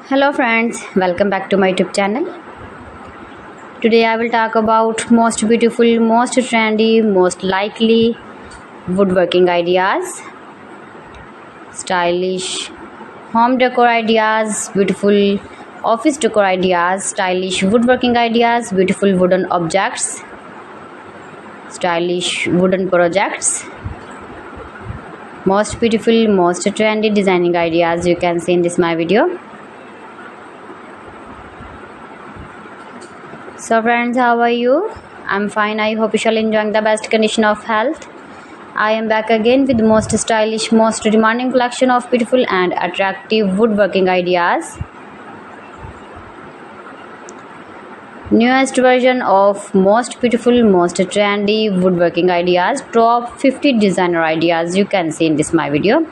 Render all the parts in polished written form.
Hello friends, welcome back to my YouTube channel. Today I will talk about most beautiful, most trendy, most likely woodworking ideas, stylish home decor ideas, beautiful office decor ideas, stylish woodworking ideas, beautiful wooden objects, stylish wooden projects, most beautiful, most trendy designing ideas you can see in this my video. So friends, how are you? I'm fine. I hope you shall enjoying the best condition of health. I am back again with the most stylish, most demanding collection of beautiful and attractive woodworking ideas. Newest version of most beautiful, most trendy woodworking ideas. Top 50 designer ideas you can see in this my video.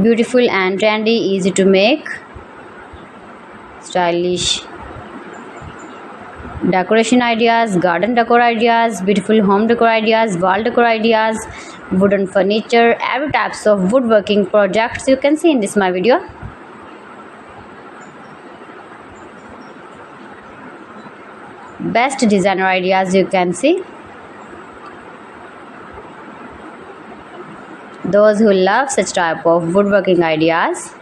Beautiful and trendy, easy to make, stylish decoration ideas, garden decor ideas, beautiful home decor ideas, wall decor ideas, wooden furniture, every types of woodworking projects you can see in this my video. Best designer ideas you can see. Those who love such type of woodworking ideas,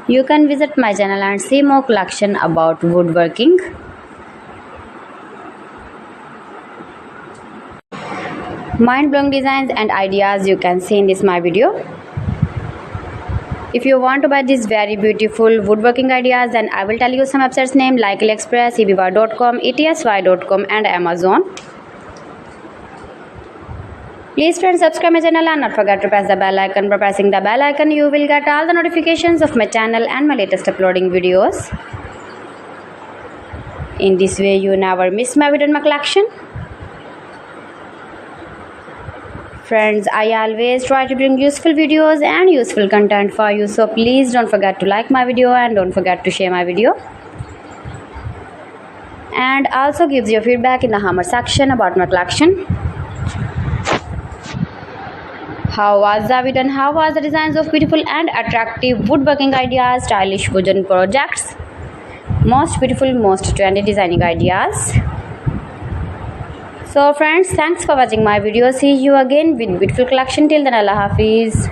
you can visit my channel and see more collection about woodworking. Mind-blowing designs and ideas you can see in this my video. If you want to buy these very beautiful woodworking ideas, then I will tell you some websites name like AliExpress, eBay.com, ETSY.com and Amazon. Please friends, subscribe my channel and not forget to press the bell icon. By pressing the bell icon, you will get all the notifications of my channel and my latest uploading videos. In this way, you never miss my video in my collection. Friends, I always try to bring useful videos and useful content for you. So please don't forget to like my video and don't forget to share my video. And also gives your feedback in the hammer section about my collection. How was the video and how was the designs of beautiful and attractive woodworking ideas, stylish wooden projects, most beautiful, most trendy designing ideas. So friends, thanks for watching my video. See you again with beautiful collection. Till then, Allah Hafiz.